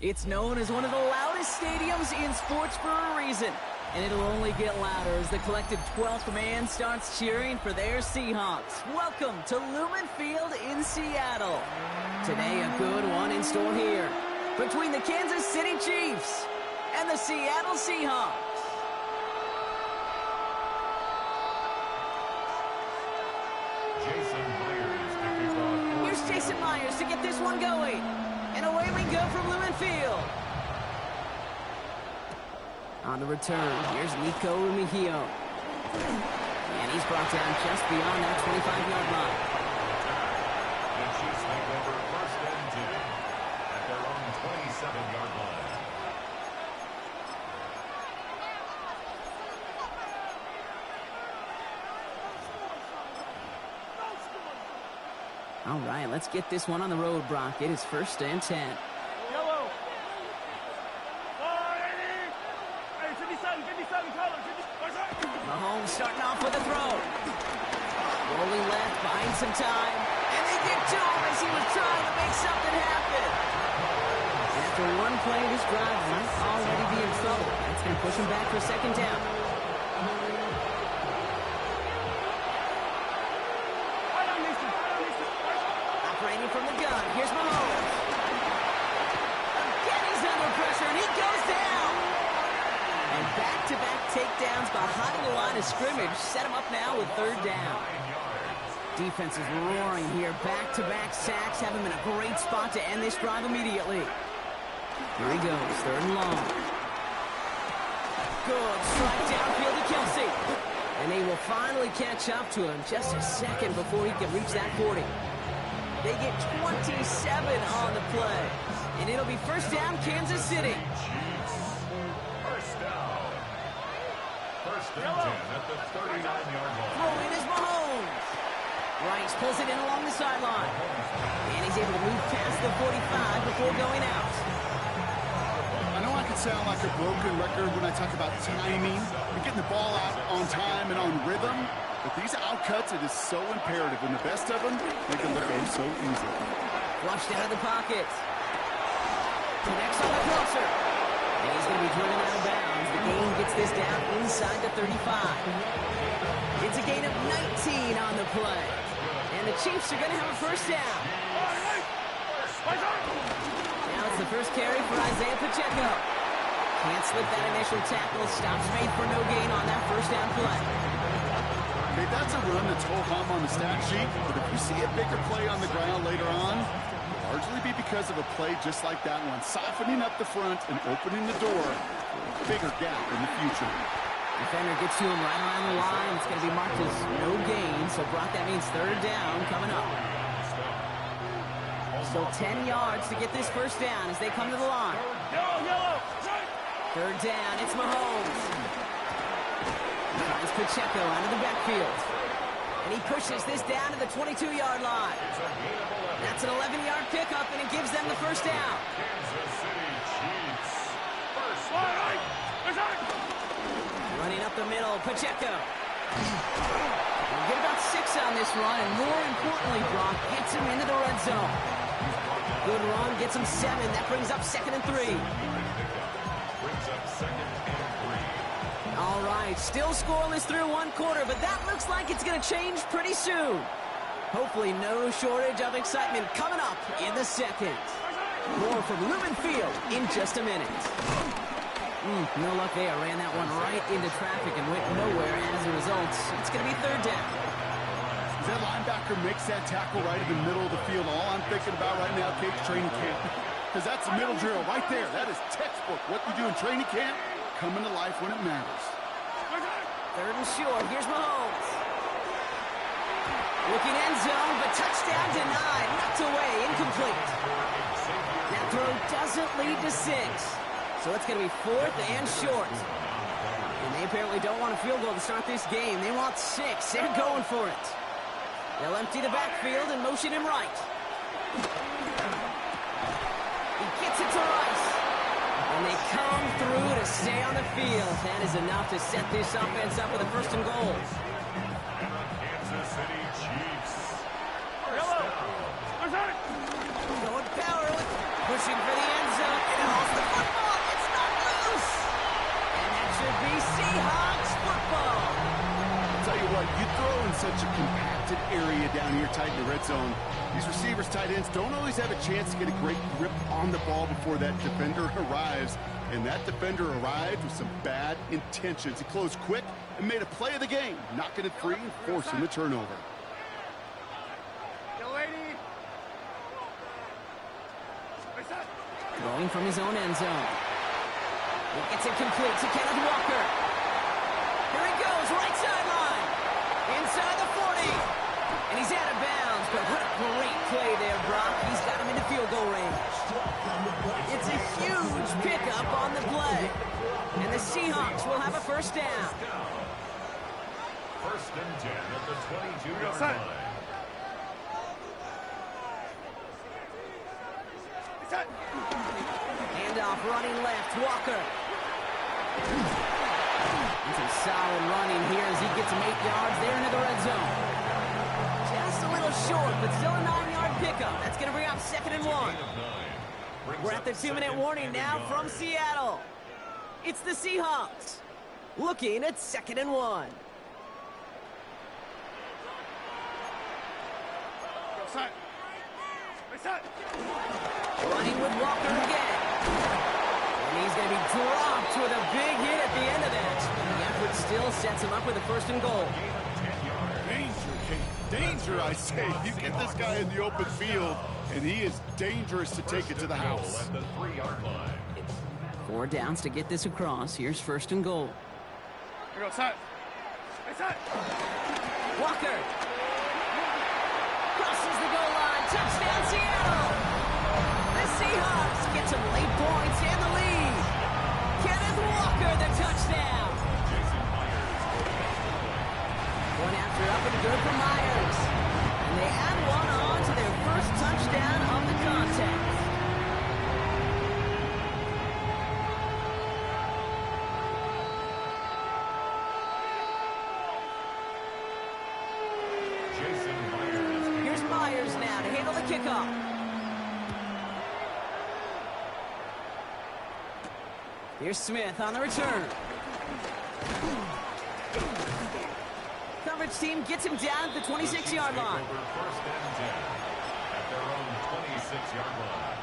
It's known as one of the loudest stadiums in sports for a reason. And it'll only get louder as the collective 12th man starts cheering for their Seahawks. Welcome to Lumen Field in Seattle. Today, a good one in store here between the Kansas City Chiefs and the Seattle Seahawks. Here's Jason Myers to get this one going. And away we go from Lumen Field. On the return, here's Nico Rumihio. And he's brought down just beyond that 25-yard line. The Chiefs make over 1st and 10 at their own 27-yard line. All right, let's get this one on the road, Brock. It is 1st and 10. Mahomes starting off with a throw. Rolling left, buying some time. And they get to him as he was trying to make something happen. After one play, this drive might already be in trouble. That's going to push him back for 2nd down. Operating from the gun, here's Mahomes. Again, he's under pressure, and he goes down. And back-to-back takedowns behind the line of scrimmage set him up now with 3rd down. Defense is roaring here. Back-to-back sacks have him in a great spot to end this drive immediately. Here he goes, 3rd and long. Good strike downfield to Kelsey. And they will finally catch up to him just a second before he can reach that 40. They get 27 on the play. And it'll be 1st down, Kansas City. First down. 1st and 10 at the 39-yard line. Throwing is Mahomes. Rice pulls it in along the sideline. And he's able to move past the 45 before going out. I know I can sound like a broken record when I talk about timing and getting the ball out on time and on rhythm, but these outcuts, it is so imperative, and the best of them make it look so easy. Flushed out of the pocket. Connects on the crosser. And he's going to be driven out of bounds. The gain gets this down inside the 35. It's a gain of 19 on the play. And the Chiefs are going to have a 1st down. Now it's the first carry for Isaiah Pacheco. Can't slip that initial tackle. Stops made for no gain on that 1st down play. Okay, that's a run that's ho-hum on the stat sheet, but if you see a bigger play on the ground later on, it'll largely be because of a play just like that one, softening up the front and opening the door for a bigger gap in the future. Defender gets to him right around the line. It's going to be marked as no gain, so Brock, that means 3rd down coming up. Still 10 yards to get this 1st down as they come to the line. 3rd down, it's Mahomes. Finds Pacheco out of the backfield. And he pushes this down to the 22-yard line. That's an 11-yard pickup, and it gives them the 1st down. Kansas City Chiefs. Running up the middle, Pacheco. We'll get about 6 on this run, and more importantly, Brock gets him into the red zone. Good run, gets him 7. That brings up 2nd and 3. Brings up 2nd and 3. All right, still scoreless through 1 quarter, but that looks like it's going to change pretty soon. Hopefully no shortage of excitement coming up in the 2nd. More from Lumen Field in just a minute. No luck there. Ran that one right into traffic and went nowhere as a result. It's going to be 3rd down. As that linebacker makes that tackle right in the middle of the field, all I'm thinking about right now, Kate's training camp. Because that's the middle drill right there. That is textbook. What you do in training camp, coming to life when it matters. 3rd and short. Here's Mahomes. Looking end zone, but touchdown denied. Knocked away. Incomplete. That throw doesn't lead to 6. So it's going to be 4th and short. And they apparently don't want a field goal to start this game. They want 6. They're going for it. They'll empty the backfield and motion him right. He gets it to Rice. And they come through to stay on the field. That is enough to set this offense up with a 1st and goal. Kansas City Chiefs. Going power, pushing for the end zone. And such a compacted area down here tight in the red zone. These receivers, tight ends, don't always have a chance to get a great grip on the ball before that defender arrives. And that defender arrived with some bad intentions. He closed quick and made a play of the game, knocking it free and forcing the turnover. Throwing from his own end zone. He gets it complete to Kenneth Walker. Here he goes, right sideline. Inside the 40. And he's out of bounds, but what a great play there, Brock. He's got him into field goal range. It's a huge pickup on the play. And the Seahawks will have a first down. First and 10 at the 22-yard line. Handoff running left, Walker. It's a solid running here as he gets him 8 yards there into the red zone. Just a little short, but still a 9-yard pickup. That's going to bring up 2nd and 1. We're at the 2-minute warning now from Seattle. It's the Seahawks looking at 2nd and 1. Running with Walker again. And he's going to be dropped with a big hit at the end of that. The effort still sets him up with a 1st and goal. Danger, Kate. Danger, I say. You get this guy in the open field, and he is dangerous to take it to the house. At the 3-yard line. 4 downs to get this across. Here's 1st and goal. Here goes side. Walker. Crosses the goal line. Touchdown, Seattle. The Seahawks get some late points and the lead. Kenneth Walker, the touchdown. One after up and good for Myers. And they add one on to their first touchdown of the contest. Here's Myers now to handle the kickoff. Here's Smith on the return. Coverage team gets him down at the 26-yard line. First and 10 at their own 26-yard line.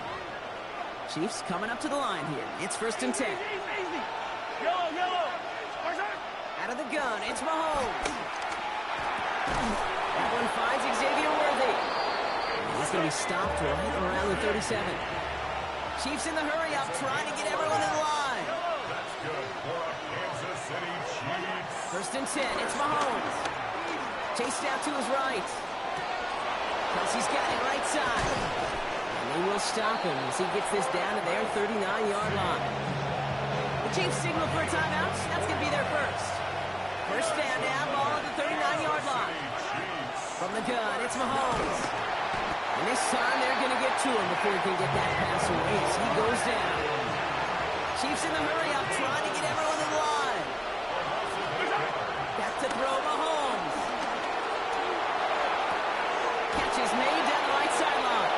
Chiefs coming up to the line here. It's 1st and 10. Yellow. Out of the gun, it's Mahomes. That one finds Xavier Worthy. He's going to be stopped right around the 37. Chiefs in the hurry up, trying to get everyone in line. That's good for a Kansas City Chiefs. 1st and 10, it's Mahomes. Chased out to his right. Kelsey's got it right side. And they will stop him as he gets this down to their 39-yard line. The Chiefs signal for a timeout. That's going to be their first. First down now, ball at the 39-yard line. From the gun, it's Mahomes. And this time they're going to get to him before he can get that pass away as he goes down. Chiefs in the hurry up, trying to get everyone in line. Back to throw, Mahomes. Catch is made down the right sideline.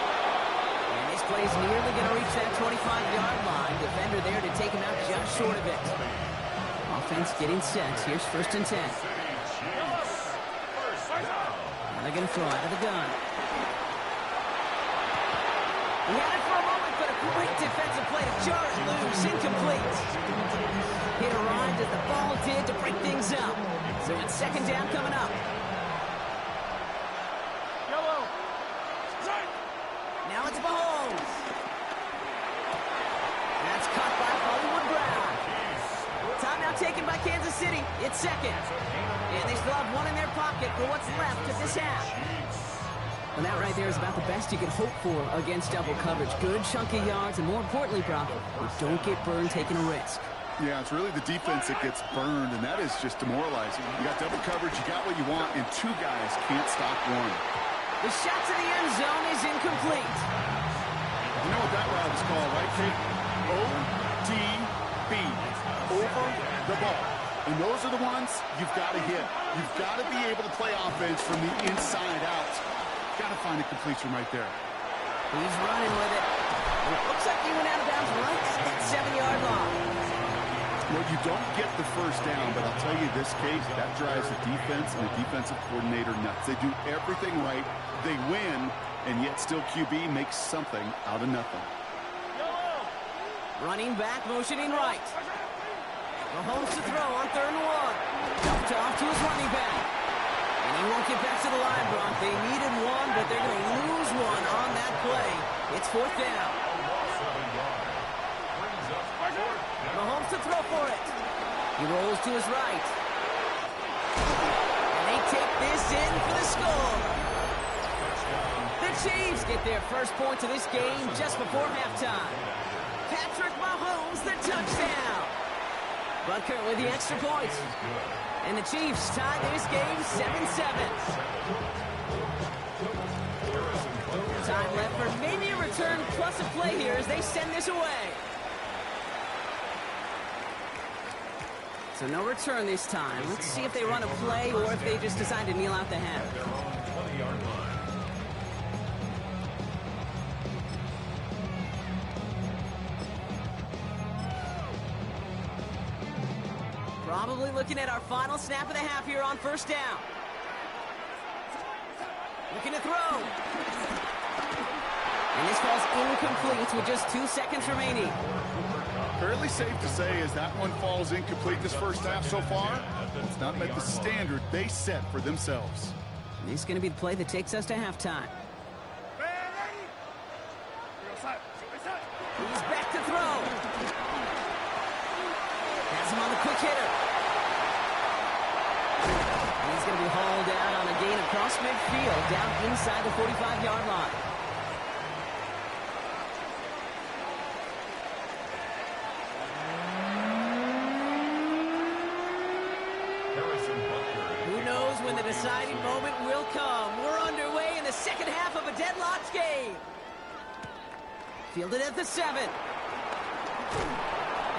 And this play's nearly going to reach that 25-yard line. Defender there to take him out just short of it. Offense getting set. Here's 1st and 10. Now they're going to throw out of the gun. He had it for a moment, but a great defensive play to jar it loose. Incomplete. Hit arrived as the ball did to break things up. So it's 2nd down coming up. Yellow. Now it's Mahomes. That's caught by Hollywood Brown. Timeout taken by Kansas City. It's 2nd. And they still have one in their pocket for what's left of this half. And that right there is about the best you can hope for against double coverage. Good chunky yards, and more importantly, Brock, you don't get burned taking a risk. Yeah, it's really the defense that gets burned, and that is just demoralizing. You got double coverage, you got what you want, and 2 guys can't stop one. The shot to the end zone is incomplete. You know what that route is called, right, Kate? ODB, over the ball. And those are the ones you've got to hit. You've got to be able to play offense from the inside out. Got to find a completion right there. He's running with it. And it looks like he went out of bounds right at that 7-yard line. Well, you don't get the first down, but I'll tell you this, Kate, that drives the defense and the defensive coordinator nuts. They do everything right, they win, and yet still QB makes something out of nothing. Running back, motioning right. Mahomes to throw on 3rd and 1. Dumped off to his running back. And he won't get back to the line, Bronk. They needed one, but they're going to lose one on that play. It's 4th down. Mahomes to throw for it. He rolls to his right. And they take this in for the score. The Chiefs get their first points of this game just before halftime. Patrick Mahomes, the touchdown. Butker with the extra points. And the Chiefs tie this game 7-7. Time left for maybe a return plus a play here as they send this away. So no return this time. Let's see if they run a play or if they just decide to kneel out the half. Their own 20-yard line. Probably looking at our final snap of the half here on 1st down. Looking to throw. And this falls incomplete with just 2 seconds remaining. Fairly safe to say as that one falls incomplete this first half so far, it's not met the standard they set for themselves. And this is going to be the play that takes us to halftime. He's back to throw. Has him on the quick hitter. And he's going to be hauled out on a gain across midfield, down inside the 45-yard line. Who knows when the deciding moment will come? We're underway in the second half of a deadlocked game. Fielded at the 7.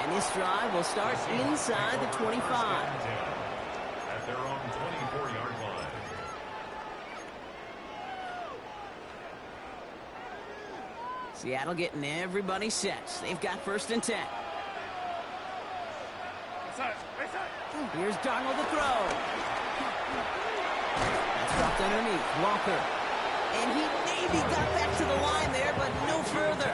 And this drive will start inside the 25. At their own 24-yard line. Seattle getting everybody set. They've got 1st and 10. Here's Darnold to throw. That's dropped underneath. Walker. And he maybe got back to the line there, but no further.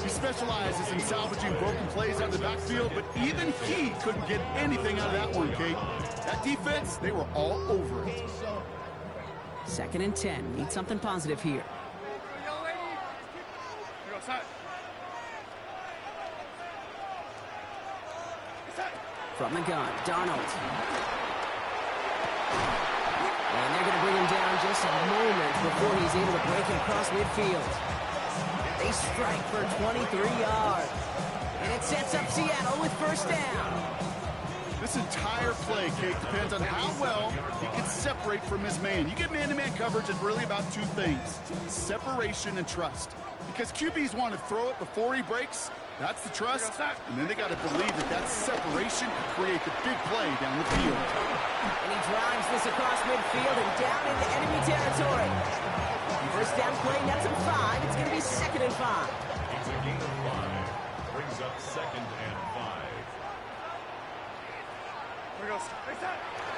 He specializes in salvaging broken plays out of the backfield, but even he couldn't get anything out of that one, Kate. That defense, they were all over it. 2nd and 10. Need something positive here. From the gun, Darnold. And they're going to bring him down just a moment before he's able to break it across midfield. They strike for 23 yards. And it sets up Seattle with 1st down. This entire play, Kate, depends on how well he can separate from his man. You get man-to-man coverage, it's really about 2 things. Separation and trust. Because QBs want to throw it before he breaks. That's the trust. And then they got to believe that that separation can create the big play down the field. And he drives this across midfield and down into enemy territory. 1st down play, nets him 5. It's going to be 2nd and 5. It's a gain of 5. Brings up 2nd and 5.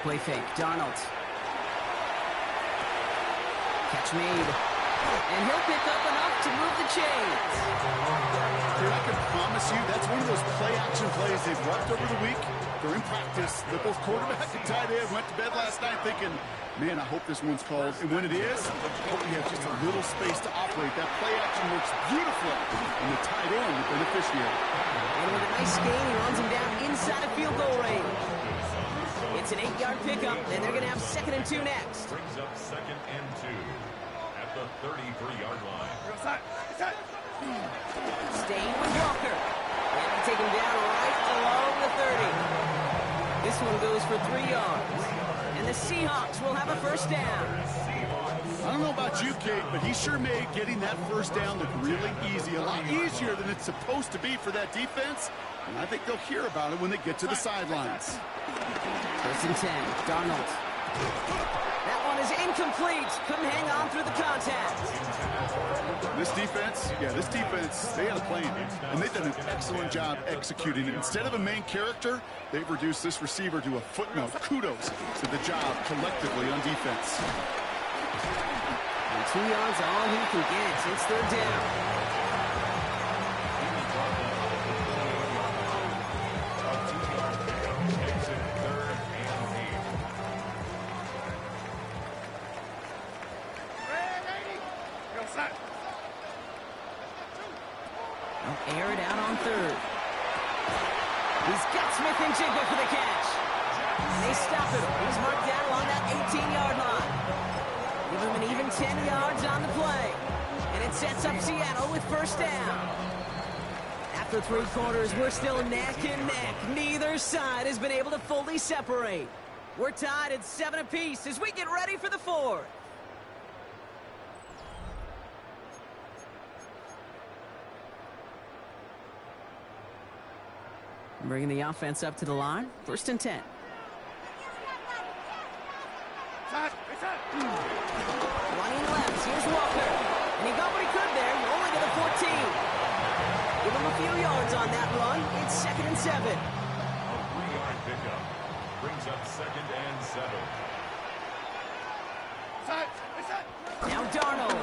Play fake, Darnold. Catch made. And he'll pick up enough to move the chains. Dude, I can promise you that's one of those play-action plays they've worked over the week. They're in practice. They're both quarterback and tight end. Went to bed last night thinking, man, I hope this one's called. And when it is, I hope we have just a little space to operate. That play-action works beautifully. And the tight end, the beneficiary. And with a nice gain, he runs him down inside of field goal range. It's an 8-yard pickup, and they're going to have 2nd and 2 next. Brings up 2nd and 2 at the 33-yard line. Staying with Walker. And they take him down right along the 30. This one goes for 3 yards. And the Seahawks will have a 1st down. I don't know about you, Kate, but he sure made getting that 1st down look really easy. A lot easier than it's supposed to be for that defense. And I think they'll hear about it when they get to the sidelines. 1st and 10. Darnold. That one is incomplete. Couldn't hang on through the contact. This defense, they had a plan, and they've done an excellent job executing it. Instead of a main character, they've reduced this receiver to a footnote. Kudos to the job collectively on defense. And 2 yards are all he can get. It's third down. Air it out on third. He's got Smith and Jigba for the catch. And they stop him. He's marked down along that 18-yard line. Give him an even 10 yards on the play. And it sets up Seattle with first down. After 3 quarters, we're still neck and neck. Neither side has been able to fully separate. We're tied at 7 apiece as we get ready for the fourth. Bringing the offense up to the line. First and 10. 20 left. Here's Walker. And he got what he could there. Only to the 14. Give him a few yards on that run. It's 2nd and 7. A 3-yard pickup brings up 2nd and 7. Now Darnold.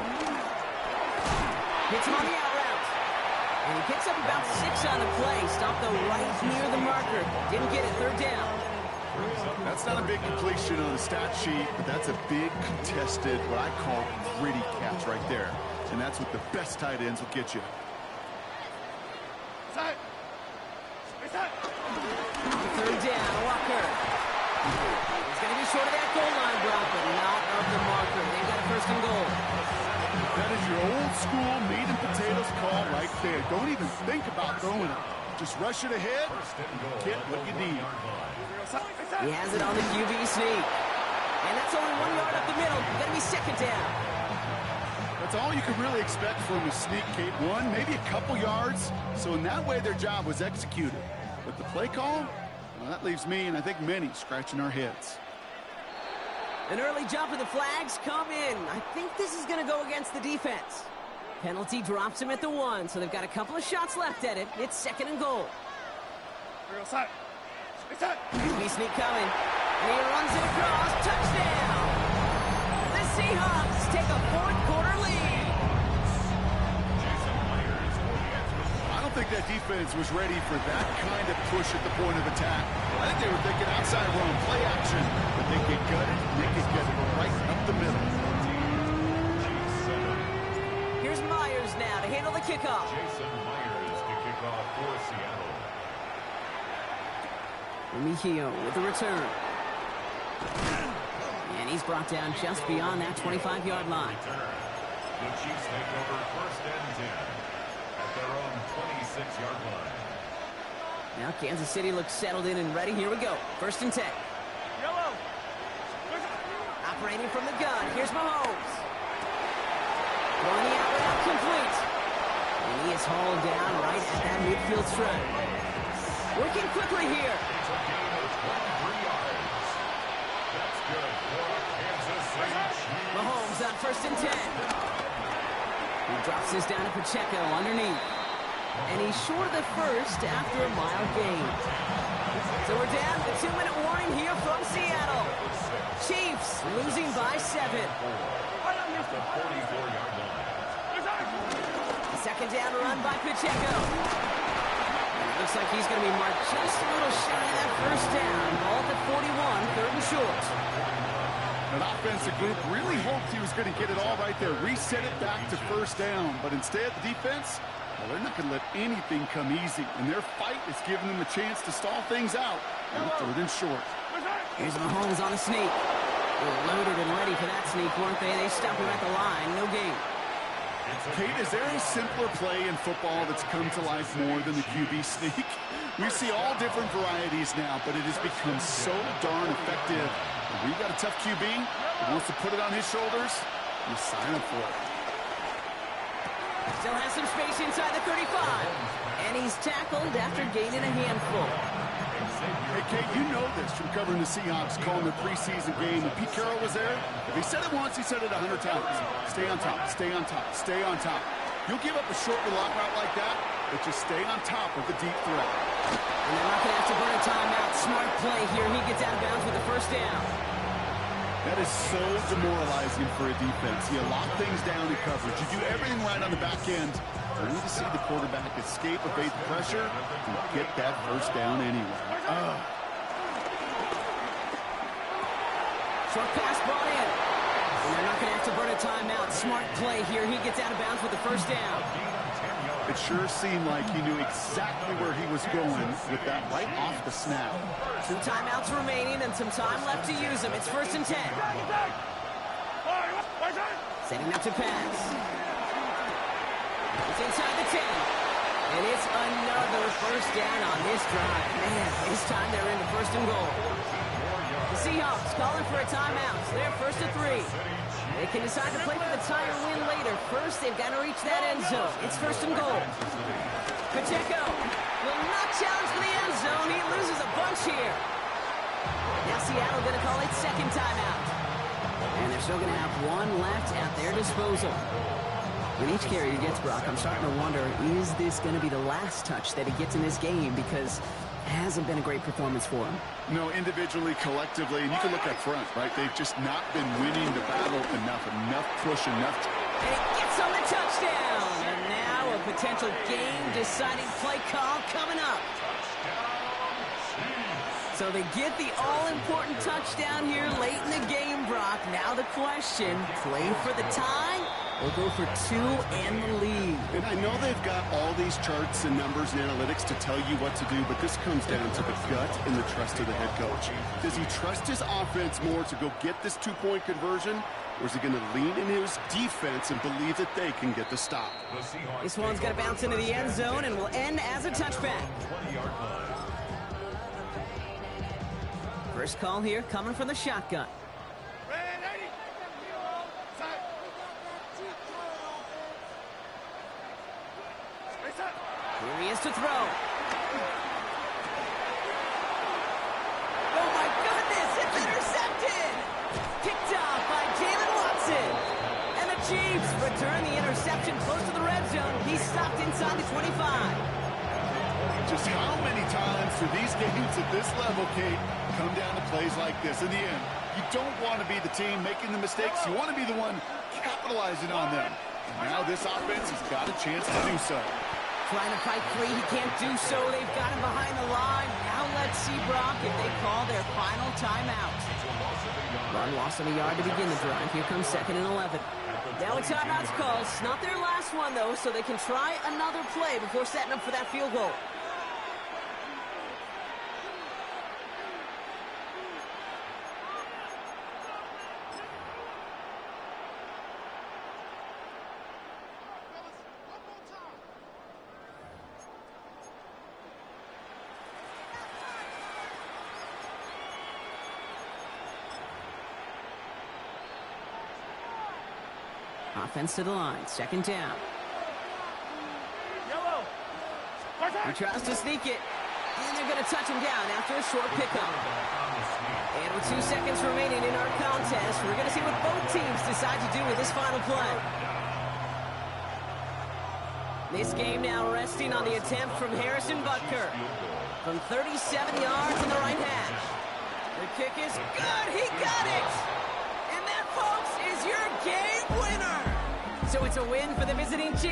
Hits him on the out route. And he picks up about 6 on the play. Stopped though right near the marker. Didn't get it. Third down. That's not a big completion on the stat sheet, but that's a big contested, what I call gritty catch right there. And that's what the best tight ends will get you. Third down, Walker. He's going to be short of that goal line, Brock, but not of the marker. They've got a first and goal. That is your old school meat and potatoes call right there. Don't even think about throwing it. Just rush it ahead, get what you need. He has it on the QB sneak. And that's only 1 yard up the middle. Going to be second down. That's all you can really expect from a sneak, Kate. 1, maybe a couple yards. So in that way, their job was executed. But the play call, well, that leaves me and I think many scratching our heads. An early jump of the flags come in. I think this is going to go against the defense. Penalty drops him at the 1, so they've got a couple of shots left at it. It's 2nd and goal. QB sneak coming. And he runs it across. Touchdown! The Seahawks take a 4th quarter lead. I don't think that defense was ready for that kind of push at the point of attack. I think they were thinking outside run, play action. But they get gutted, and they get gutted right up the middle. Here's Myers now to handle the kickoff. Jason Myers to kick off for Seattle. Mejio with the return. And he's brought down just beyond that 25-yard line. The Chiefs take over first and 10 at their own 26-yard line. Now Kansas City looks settled in and ready. Here we go. First and 10. Yellow. Operating from the gun. Here's Mahomes. Throwing the out route complete. And he is hauled down right at that midfield strip. Working quickly here. It's a gain of 23 yards. That's good for Kansas City Chiefs. Mahomes on first and 10. He drops this down to Pacheco underneath. And he's short of the first after a mild gain. So we're down to 2-minute warning here from Seattle. Chiefs losing by 7. At the 44-yard line. Second down run by Pacheco. Looks like he's going to be marked just a little shy of that first down. Ball at the 41, 3rd and short. An offensive group really hoped he was going to get it all right there, reset it back to first down. But instead, the defense, well, they're not going to let anything come easy. And their fight is giving them a chance to stall things out. And 3rd and short. Here's Mahomes on the sneak. They're loaded and ready for that sneak, weren't they? They stop him at the line. No gain. Kate, is there a simpler play in football that's come to life more than the QB sneak? We see all different varieties now, but it has become so darn effective. When you've got a tough QB who wants to put it on his shoulders, you sign up for it. Still has some space inside the 35. And he's tackled after gaining a handful. Hey, Kate, you know this from covering the Seahawks, calling the preseason game. When Pete Carroll was there, if he said it once, he said it 100 times. Stay on top, stay on top, stay on top. You'll give up a short lock route like that, but just stay on top of the deep threat. And they're not going to have to burn a timeout. Smart play here. He gets out of bounds with the first down. That is so demoralizing for a defense. You lock things down in coverage. You do everything right on the back end. Only to see the quarterback escape, evade the pressure, and get that first down anyway. Short pass brought in. And they're not going to have to burn a timeout. Smart play here. He gets out of bounds with the first down. It sure seemed like he knew exactly where he was going with that right off the snap. 2 timeouts remaining and some time left to use them. It's 1st and 10. Setting up to pass. It's inside the 10. And it's another first down on this drive. Man, this time they're into 1st and goal. The Seahawks calling for a timeout. They're 1st and 3. They can decide to play for the tie or win later. First, they've got to reach that end zone. It's 1st and goal. Pacheco will not challenge for the end zone. He loses a bunch here. Now Seattle going to call it 2nd timeout. And they're still going to have 1 left at their disposal. When each carry he gets, Brock, I'm starting to wonder, is this going to be the last touch that he gets in this game? Because it hasn't been a great performance for him. No, individually, collectively, and you can look up front, right? They've just not been winning the battle enough push, enough. And he gets on the touchdown. And now a potential game-deciding play call coming up. So they get the all-important touchdown here late in the game, Brock. Now the question, play for the tie or go for 2 and the lead? And I know they've got all these charts and numbers and analytics to tell you what to do, but this comes down to the gut and the trust of the head coach. Does he trust his offense more to go get this 2-point conversion, or is he going to lean in his defense and believe that they can get the stop? This one's going to bounce into the end zone and will end as a touchback. First call here coming from the shotgun. Here he is to throw. Oh, my goodness, it's intercepted. Picked off by Jalen Watson. And the Chiefs return the interception close to the red zone. He's stopped inside the 25. Just how many times do these games at this level, Kate, come down to plays like this? In the end, you don't want to be the team making the mistakes. You want to be the one capitalizing on them. And now this offense has got a chance to do so. Trying to fight free, he can't do so. They've got him behind the line. Now let's see, Brock, if they call their final timeout. Run loss of a yard to begin the drive. Here comes 2nd and 11. Now a timeout's called. It's not their last one, though, so they can try another play before setting up for that field goal. Offense to the line. 2nd down. He tries to sneak it. And they're going to touch him down after a short pickup. And with 2 seconds remaining in our contest, we're going to see what both teams decide to do with this final play. This game now resting on the attempt from Harrison Butker. From 37 yards in the right hash. The kick is good. He got it. And that, folks, is your game winner. So it's a win for the visiting Chiefs.